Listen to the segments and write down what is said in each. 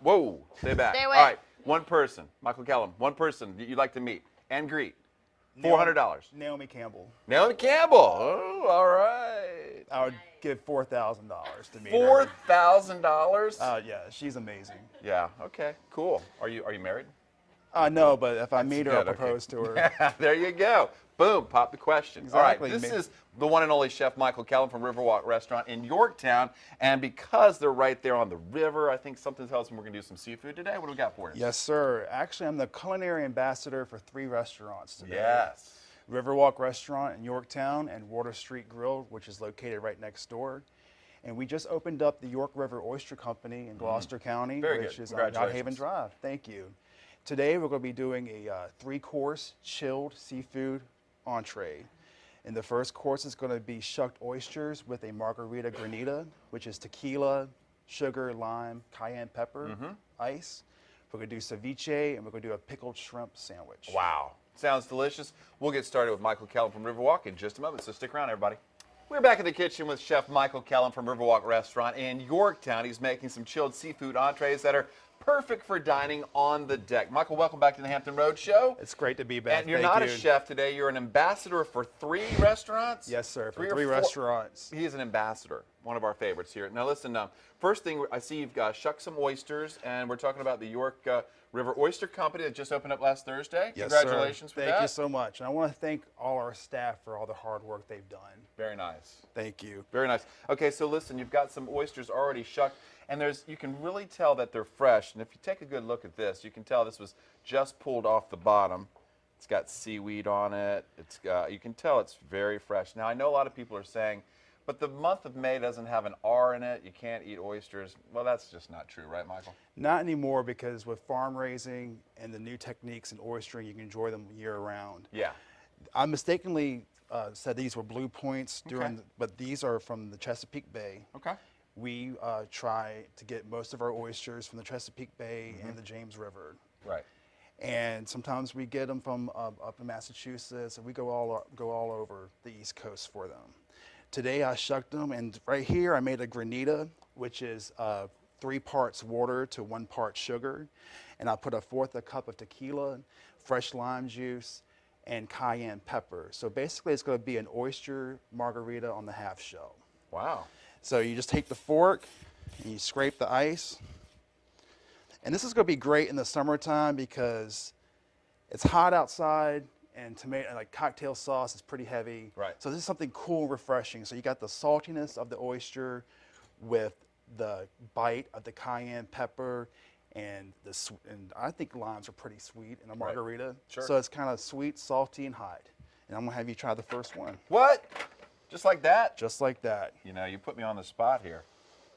Whoa, stay back. Stay All away. right, one person, Michael Kellum, one person that you'd like to meet and greet. $400. Naomi Campbell. Naomi Campbell. Oh, all right. I would give $4,000 to meet her. $4,000? Yeah, she's amazing. Yeah. Okay. Cool. Are you married? No, but if I meet her, I'll good, okay. propose to her. There you go. Boom. Pop the question. Exactly. All right. This is the one and only Chef Michael Kellum from Riverwalk Restaurant in Yorktown, and because they're right there on the river, I think something tells me we're gonna do some seafood today. What do we got for you? Yes, sir. Actually, I'm the culinary ambassador for 3 restaurants today. Yes. Riverwalk Restaurant in Yorktown and Water Street Grill, which is located right next door. And we just opened up the York River Oyster Company in Gloucester County, Very which good. is on Yacht Haven Congratulations. Drive. Thank you. Today, we're going to be doing a 3-course chilled seafood entree. And the first course is going to be shucked oysters with a margarita granita, which is tequila, sugar, lime, cayenne pepper, ice. We're going to do ceviche, and we're going to do a pickled shrimp sandwich. Wow. Sounds delicious. We'll get started with Michael Kellum from Riverwalk in just a moment, so stick around, everybody. We're back in the kitchen with Chef Michael Kellum from Riverwalk Restaurant in Yorktown. He's making some chilled seafood entrees that are perfect for dining on the deck. Michael, welcome back to the Hampton Road Show. It's great to be back. And you're Thank not you. a chef today. You're an ambassador for 3 restaurants? Yes, sir. For 3 or 4 restaurants. He is an ambassador, one of our favorites here. Now, listen, first thing, I see you've shucked some oysters, and we're talking about the York River Oyster Company that just opened up last Thursday. Yes, Congratulations sir. for Thank that. you so much. And I want to thank all our staff for all the hard work they've done. Very nice. Thank you. Very nice. Okay, so listen, you've got some oysters already shucked, and you can really tell that they're fresh. And if you take a good look at this, you can tell this was just pulled off the bottom. It's got seaweed on it. You can tell it's very fresh. Now, I know a lot of people are saying, but the month of May doesn't have an R in it. You can't eat oysters. Well, that's just not true, right, Michael? Not anymore, because with farm raising and the new techniques in oystering, you can enjoy them year round. Yeah. I mistakenly said these were blue points, but these are from the Chesapeake Bay. Okay. We try to get most of our oysters from the Chesapeake Bay and the James River. Right. And sometimes we get them from up in Massachusetts, and we go all over the East Coast for them. Today I shucked them, and right here I made a granita, which is 3 parts water to 1 part sugar. And I put 1/4 cup of tequila, fresh lime juice, and cayenne pepper. So basically it's going to be an oyster margarita on the half shell. Wow. So you just take the fork and you scrape the ice. And this is going to be great in the summertime because it's hot outside, and tomato, like cocktail sauce, is pretty heavy. Right. So this is something cool and refreshing. So you got the saltiness of the oyster with the bite of the cayenne pepper, and I think limes are pretty sweet in a margarita. Right. Sure. So it's kind of sweet, salty, and hot. And I'm gonna have you try the first one. What? Just like that? Just like that. You know, you put me on the spot here.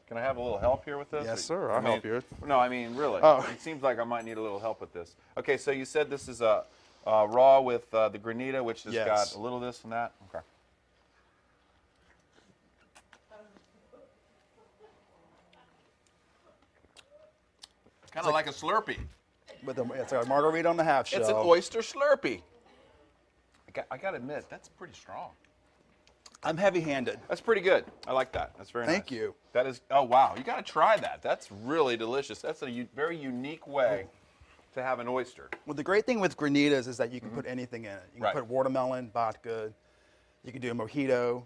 Can I have a little help here with this? Yes, sir. I'll help you. No, I mean, really. Oh. It seems like I might need a little help with this. Okay, so you said this is raw with the granita, which has Yes. got a little this and that. Okay. Kind of like a Slurpee. It's a margarita on the half shell. It's an oyster Slurpee. I got to admit, that's pretty strong. I'm heavy-handed. That's pretty good. I like that. That's very nice. Thank you. That is, oh wow, you got to try that. That's really delicious. That's a very unique way to have an oyster. Well, the great thing with granitas is that you can put anything in it. You can Right. put watermelon, vodka. You can do a mojito,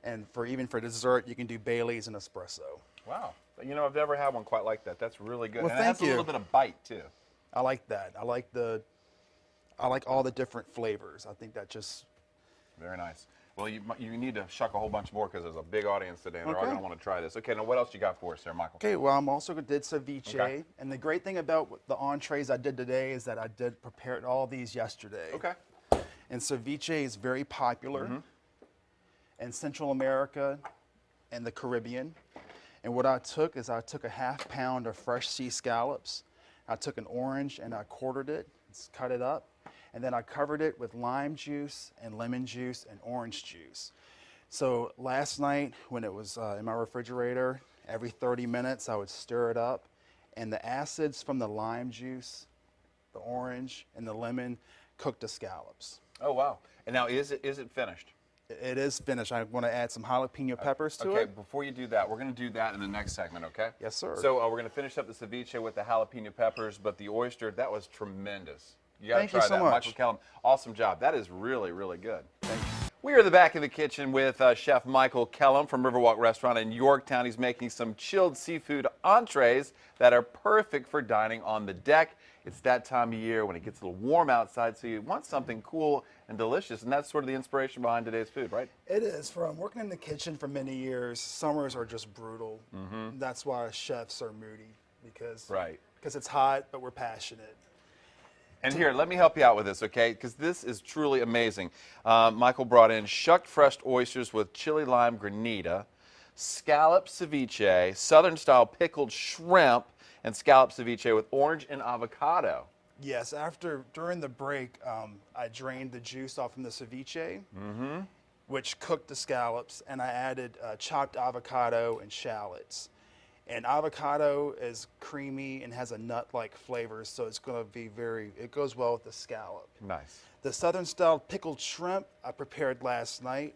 and even for dessert, you can do Bailey's and espresso. Wow. You know, I've never had one quite like that. That's really good. Well, and it has thank a little you. bit of bite too. I like that. I like all the different flavors. I think that just. Very nice. Well, you need to shuck a whole bunch more because there's a big audience today, and they're all Okay. going to want to try this. Okay, now what else you got for us there, Michael? Okay, well, I'm also did ceviche, Okay. and the great thing about the entrees I did today is that I did prepare all these yesterday. Okay. And ceviche is very popular in Central America and the Caribbean. And what I took is I took a 1/2 pound of fresh sea scallops. I took an orange and I quartered it, cut it up, and then I covered it with lime juice and lemon juice and orange juice. So last night when it was in my refrigerator, every 30 minutes I would stir it up, and the acids from the lime juice, the orange, and the lemon cooked the scallops. Oh, wow. And now, is it finished? It is finished. I want to add some jalapeno peppers to Okay, it. before you do that, we're going to do that in the next segment, okay? Yes, sir. So we're going to finish up the ceviche with the jalapeno peppers, but the oyster, that was tremendous. You got to Thank you try so that. much. Michael Kellum, awesome job. That is really, really good. Thank you. We are in the back of the kitchen with Chef Michael Kellum from Riverwalk Restaurant in Yorktown. He's making some chilled seafood entrees that are perfect for dining on the deck. It's that time of year when it gets a little warm outside, so you want something cool and delicious, and that's sort of the inspiration behind today's food, right? It is. From working in the kitchen for many years, summers are just brutal. That's why chefs are moody, because it's hot, but we're passionate. And here, let me help you out with this, okay? Because this is truly amazing. Michael brought in shucked fresh oysters with chili lime granita, scallop ceviche, southern-style pickled shrimp, and scallop ceviche with orange and avocado. Yes, during the break, I drained the juice off from the ceviche, which cooked the scallops, and I added chopped avocado and shallots. And avocado is creamy and has a nut-like flavor, so it's going to be it goes well with the scallop. Nice. The southern-style pickled shrimp I prepared last night.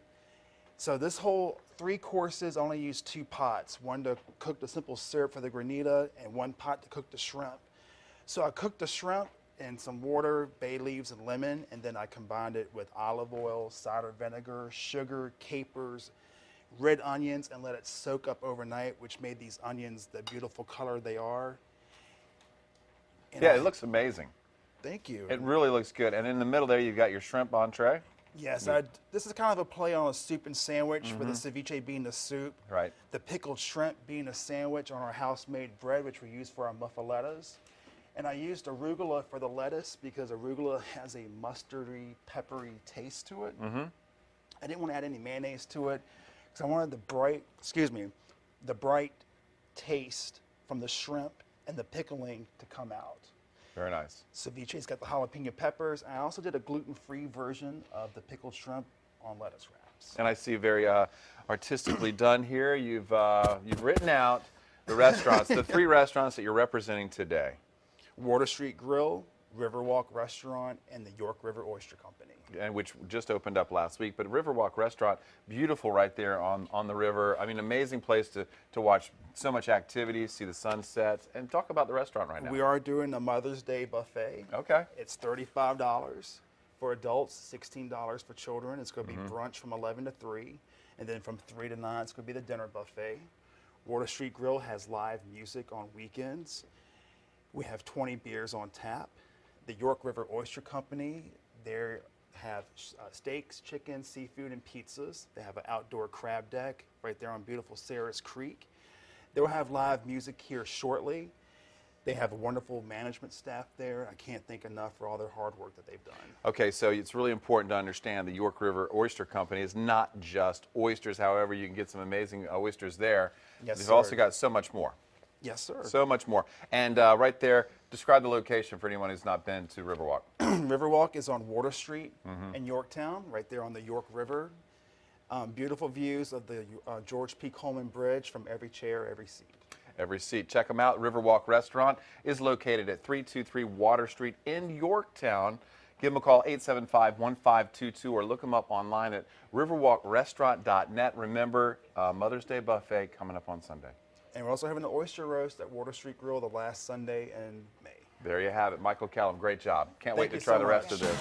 So this whole 3 courses only used 2 pots, one to cook the simple syrup for the granita and 1 pot to cook the shrimp. So I cooked the shrimp in some water, bay leaves, and lemon, and then I combined it with olive oil, cider vinegar, sugar, capers, red onions, and let it soak up overnight, which made these onions the beautiful color they are. And Yeah, it looks amazing. Thank you. It really looks good. And in the middle there, you've got your shrimp entree. Yes, this is kind of a play on a soup and sandwich, with the ceviche being the soup, Right. the pickled shrimp being a sandwich on our house-made bread, which we use for our muffalettas. And I used arugula for the lettuce because arugula has a mustardy, peppery taste to it. I didn't want to add any mayonnaise to it because I wanted the bright taste from the shrimp and the pickling to come out. Very nice. Ceviche's got the jalapeno peppers. I also did a gluten-free version of the pickled shrimp on lettuce wraps. And I see very artistically done here. You've written out the restaurants, the 3 restaurants that you're representing today. Water Street Grill, Riverwalk Restaurant, and the York River Oyster Company. And which just opened up last week. But Riverwalk Restaurant, beautiful right there on the river. I mean, amazing place to watch so much activity, see the sunsets, and talk about the restaurant right now. We are doing a Mother's Day buffet. Okay. It's $35 for adults, $16 for children. It's going to be brunch from 11 to 3, and then from 3 to 9, it's going to be the dinner buffet. Water Street Grill has live music on weekends. We have 20 beers on tap. The York River Oyster Company, they have steaks, chicken, seafood, and pizzas. They have an outdoor crab deck right there on beautiful Sarah's Creek. They'll have live music here shortly. They have a wonderful management staff there. I can't thank enough for all their hard work that they've done. Okay, so it's really important to understand the York River Oyster Company is not just oysters. However, you can get some amazing oysters there. Yes, They've sir. also got so much more. Yes, sir. So much more. And right there, describe the location for anyone who's not been to Riverwalk. Riverwalk is on Water Street in Yorktown, right there on the York River. Beautiful views of the George P. Coleman Bridge from every chair, every seat. Every seat. Check them out. Riverwalk Restaurant is located at 323 Water Street in Yorktown. Give them a call, 875-1522, or look them up online at riverwalkrestaurant.net. Remember, Mother's Day buffet coming up on Sunday. And we're also having the oyster roast at Water Street Grill the last Sunday in May. There you have it. Michael Kellum, great job. Can't wait Thank to you try so the rest much. of this.